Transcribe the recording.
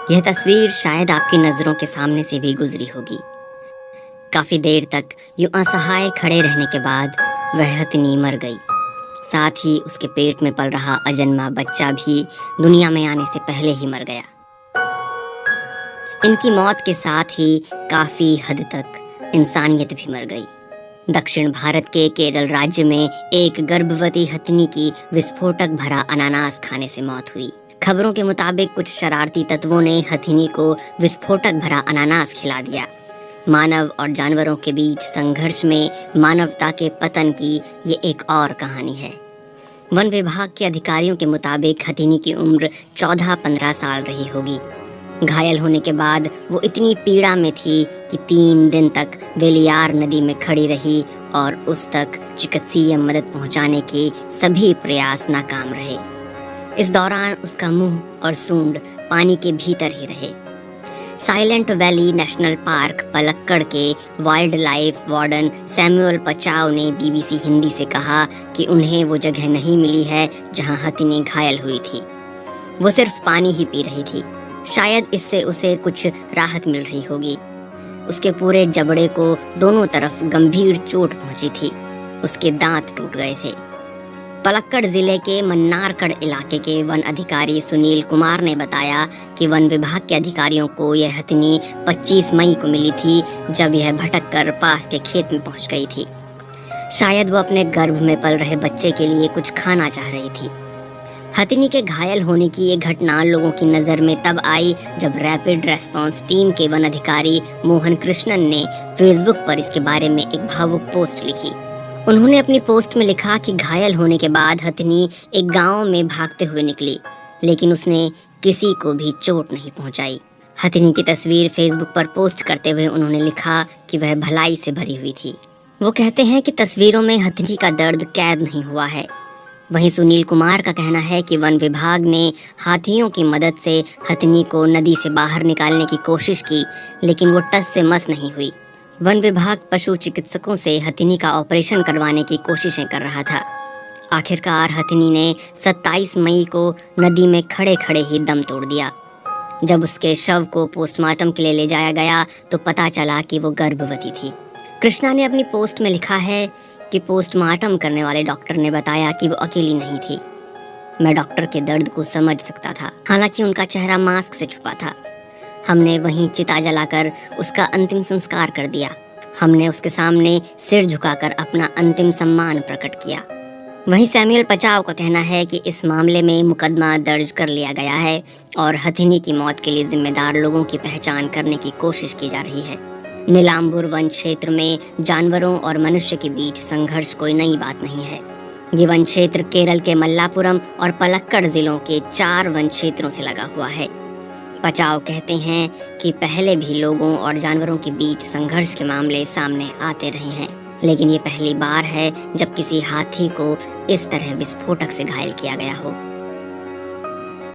यह तस्वीर शायद आपकी नज़रों के सामने से भी गुजरी होगी। काफ़ी देर तक यूं असहाय खड़े रहने के बाद वह हथिनी मर गई। साथ ही उसके पेट में पल रहा अजन्मा बच्चा भी दुनिया में आने से पहले ही मर गया। इनकी मौत के साथ ही काफ़ी हद तक इंसानियत भी मर गई। दक्षिण भारत के केरल राज्य में एक गर्भवती हथिनी की विस्फोटक भरा अनानास खाने से मौत हुई। खबरों के मुताबिक कुछ शरारती तत्वों ने हथिनी को विस्फोटक भरा अनानास खिला दिया। मानव और जानवरों के बीच संघर्ष में मानवता के पतन की ये एक और कहानी है। वन विभाग के अधिकारियों के मुताबिक हथिनी की उम्र 14-15 साल रही होगी। घायल होने के बाद वो इतनी पीड़ा में थी कि 3 दिन तक वेलियार नदी में खड़ी रही और उस तक चिकित्सीय मदद पहुंचाने के सभी प्रयास नाकाम रहे। इस दौरान उसका मुंह और सूंड पानी के भीतर ही रहे। Silent valley national park Palakkad के वाइल्ड लाइफ वार्डन सैमुअल पचाव ने बीबीसी हिंदी से कहा कि उन्हें वो जगह नहीं मिली है जहां हथिनी घायल हुई थी। वो सिर्फ पानी ही पी रही थी। शायद इससे उसे कुछ राहत मिल रही होगी। उसके पूरे जबड़े को दोनों तरफ गंभीर चोट पहुंची थी। उसके दांत टूट गए थे। पलक्कड़ जिले के मन्नारकड़ इलाके के वन अधिकारी सुनील कुमार ने बताया कि वन विभाग के अधिकारियों को यह हथिनी 25 मई को मिली थी, जब यह भटककर पास के खेत में पहुंच गई थी। शायद वो अपने गर्भ में पल रहे बच्चे के लिए कुछ खाना चाह रही थी। हथिनी के घायल होने की ये घटना लोगों की नज़र में तब आई जब रैपिड रेस्पॉन्स टीम के वन अधिकारी मोहन कृष्णन ने फेसबुक पर इसके बारे में एक भावुक पोस्ट लिखी। उन्होंने अपनी पोस्ट में लिखा कि घायल होने के बाद हथिनी एक गांव में भागते हुए निकली, लेकिन उसने किसी को भी चोट नहीं पहुंचाई। हथिनी की तस्वीर फेसबुक पर पोस्ट करते हुए उन्होंने लिखा कि वह भलाई से भरी हुई थी। वो कहते हैं कि तस्वीरों में हथिनी का दर्द कैद नहीं हुआ है। वहीं सुनील कुमार का कहना है कि वन विभाग ने हाथियों की मदद से हथिनी को नदी से बाहर निकालने की कोशिश की, लेकिन वो टस से मस नहीं हुई। वन विभाग पशु चिकित्सकों से हथिनी का ऑपरेशन करवाने की कोशिशें कर रहा था। आखिरकार हथिनी ने 27 मई को नदी में खड़े खड़े ही दम तोड़ दिया। जब उसके शव को पोस्टमार्टम के लिए ले जाया गया तो पता चला कि वो गर्भवती थी। कृष्णा ने अपनी पोस्ट में लिखा है कि पोस्टमार्टम करने वाले डॉक्टर ने बताया कि वो अकेली नहीं थी। मैं डॉक्टर के दर्द को समझ सकता था, हालांकि उनका चेहरा मास्क से छुपा था। हमने वहीं चिता जलाकर उसका अंतिम संस्कार कर दिया। हमने उसके सामने सिर झुकाकर अपना अंतिम सम्मान प्रकट किया। वहीं सैमुअल पचाव का कहना है कि इस मामले में मुकदमा दर्ज कर लिया गया है और हथिनी की मौत के लिए जिम्मेदार लोगों की पहचान करने की कोशिश की जा रही है। नीलांबुर वन क्षेत्र में जानवरों और मनुष्य के बीच संघर्ष कोई नई बात नहीं है। ये वन क्षेत्र केरल के मल्लापुरम और पलक्कड़ जिलों के 4 वन क्षेत्रों से लगा हुआ है। पचाव कहते हैं कि पहले भी लोगों और जानवरों के बीच संघर्ष के मामले सामने आते रहे हैं, लेकिन ये पहली बार है जब किसी हाथी को इस तरह विस्फोटक से घायल किया गया हो।